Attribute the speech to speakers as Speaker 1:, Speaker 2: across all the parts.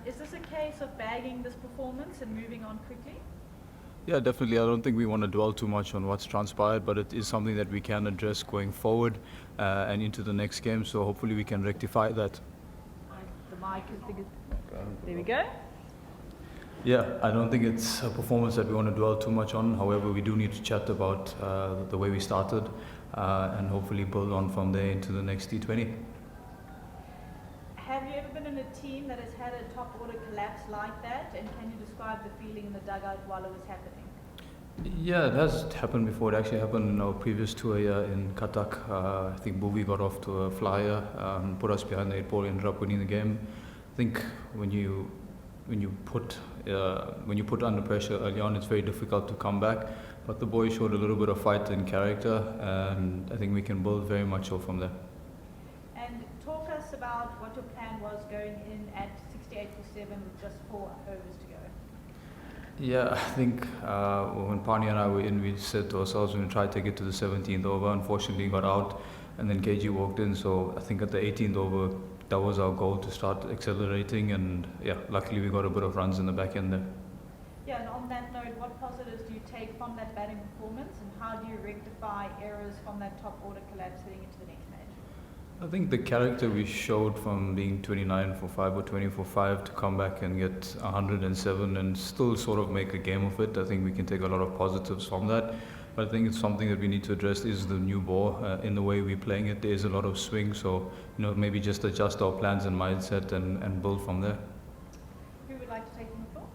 Speaker 1: Is this a case of bagging this performance and moving on quickly?
Speaker 2: Yeah, definitely. I don't think we want to dwell too much on what's transpired, but it is something that we can address going forward and into the next game. So hopefully we can rectify that.
Speaker 1: The mic is big. There we go.
Speaker 2: Yeah, I don't think it's a performance that we want to dwell too much on. However, we do need to chat about the way we started and hopefully build on from there into the next T20.
Speaker 1: Have you ever been in a team that has had a top order collapse like that? And can you describe the feeling in the dugout while it was happening?
Speaker 2: Yeah, it has happened before. It actually happened in our previous tour here in Katak. I think Bhuvi got off to a flyer, put us behind the 8-ball, ended up winning the game. I think when you put under pressure early on, it's very difficult to come back. But the boys showed a little bit of fight and character, and I think we can build very much so from there.
Speaker 1: And talk us about what your plan was going in at 68 for 7 with just 4 overs to go.
Speaker 2: Yeah, I think when Pani and I were in, we said to ourselves we're going to try to take it to the 17th over. Unfortunately, got out, and then KG walked in. So I think at the 18th over, that was our goal, to start accelerating. And yeah, luckily we got a bit of runs in the back end there.
Speaker 1: Yeah, and on that note, what positives do you take from that batting performance, and how do you rectify errors from that top order collapse heading into the next match?
Speaker 2: I think the character we showed from being 29 for 5 or 20 for 5 to come back and get 107 and still sort of make a game of it, I think we can take a lot of positives from that. But I think it's something that we need to address is the new ball. In the way we're playing it, there's a lot of swing, so maybe just adjust our plans and mindset and build from there.
Speaker 1: Who would like to take the floor?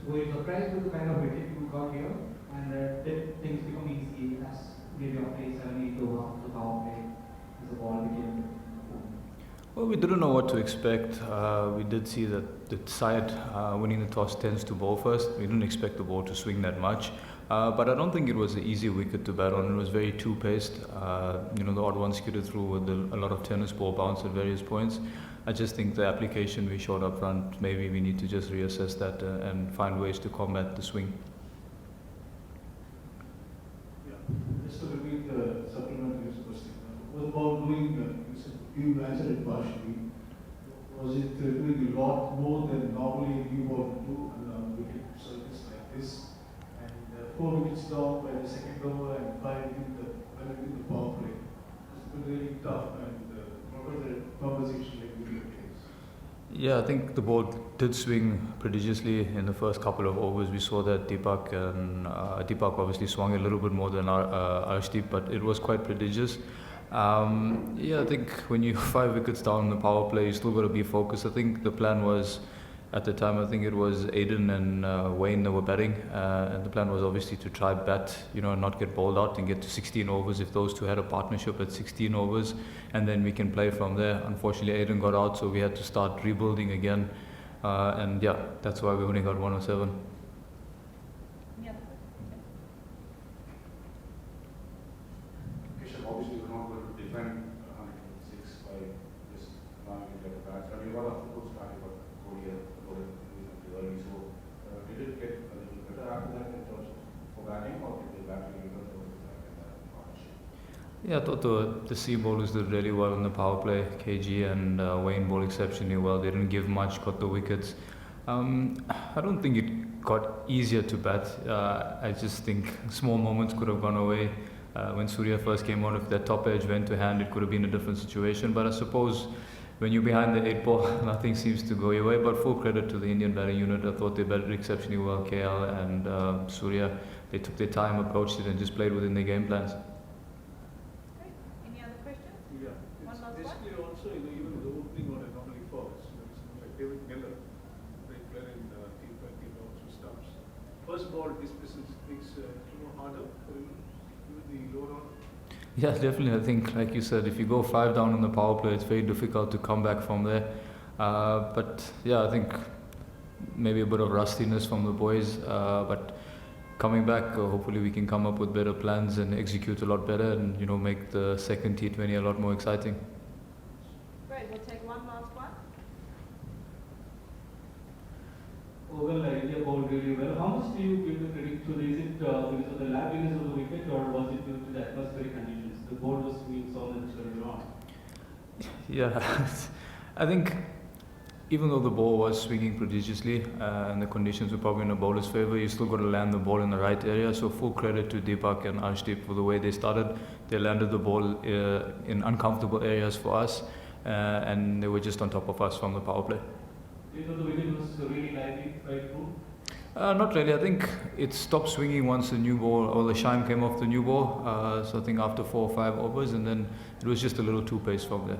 Speaker 3: Were you surprised with the kind of wicket you got here, and did things become easy as maybe after 7-8 over after the power play as the ball became?
Speaker 2: Well, we didn't know what to expect. We did see that the side winning the toss tends to bowl first. We didn't expect the ball to swing that much. But I don't think it was an easy wicket to bat on. It was very two-paced. The odd one skidded through with a lot of tennis ball bounce at various points. I just think the application we showed up front, maybe we need to just reassess that and find ways to combat the swing.
Speaker 4: Yeah, just to repeat the supplementary question. What about doing, you answered it partially. Was it doing a lot more than normally you would do on a wicket surface like this? And 4 wickets down by the second over and 5 in the power play. It's been really tough. And what was the conversation like with your case?
Speaker 2: Yeah, I think the ball did swing prodigiously in the first couple of overs. We saw that Deepak obviously swung a little bit more than Arshdeep, but it was quite prodigious. I think when you're 5 wickets down in the power play, you still got to be focused. I think the plan was, at the time, I think it was Aiden and Wayne that were batting, and the plan was obviously to try bat, not get bowled out and get to 16 overs if those two had a partnership at 16 overs, and then we can play from there. Unfortunately, Aiden got out, so we had to start rebuilding again, and yeah, that's why we only got 107.
Speaker 1: Yeah.
Speaker 5: KESHAV, obviously you're not going to defend 106 by just allowing it like a bat. I mean, what a good start you got Korea reasonably early. So did it get a little better after that in terms of for batting, or did they bat really well for that partnership?
Speaker 2: Yeah, I thought the C bowlers did really well in the power play. KG and Wayne bowled exceptionally well. They didn't give much, got the wickets. I don't think it got easier to bat. I just think small moments could have gone away. When Surya first came on, if that top edge went to hand, it could have been a different situation. But I suppose when you're behind the 8-ball, nothing seems to go your way. But full credit to the Indian batting unit. I thought they batted exceptionally well. KL and Surya, they took their time, approached it, and just played within their game plans.
Speaker 1: Any other questions?
Speaker 4: Yeah,
Speaker 1: One
Speaker 4: it's
Speaker 1: last
Speaker 4: basically also, even the opening what I normally falls, like David Miller, they play in T20 also stumps. First ball dismisses things harder for him, even the lower order.
Speaker 2: Yeah, definitely. I think, like you said, if you go 5 down on the power play, it's very difficult to come back from there. But yeah, I think maybe a bit of rustiness from the boys. But coming back, hopefully we can come up with better plans and execute a lot better, and make the second T20 a lot more exciting.
Speaker 1: Great, we'll take one last one.
Speaker 3: Oh, well, India bowled really well. How much do you give the credit to? Is it because of the liveliness of the wicket, or was it due to the atmospheric conditions? The board was swinging so much earlier on.
Speaker 2: Yeah, I think even though the ball was swinging prodigiously and the conditions were probably in the bowler's favour, you still got to land the ball in the right area. So full credit to Deepak and Arshdeep for the way they started. They landed the ball in uncomfortable areas for us, and they were just on top of us from the power play.
Speaker 3: Do you know the wicket was really lively right through?
Speaker 2: Not really. I think it stopped swinging once the new ball or the shine came off the new ball. So I think after 4 or 5 overs, and then it was just a little too pace from there.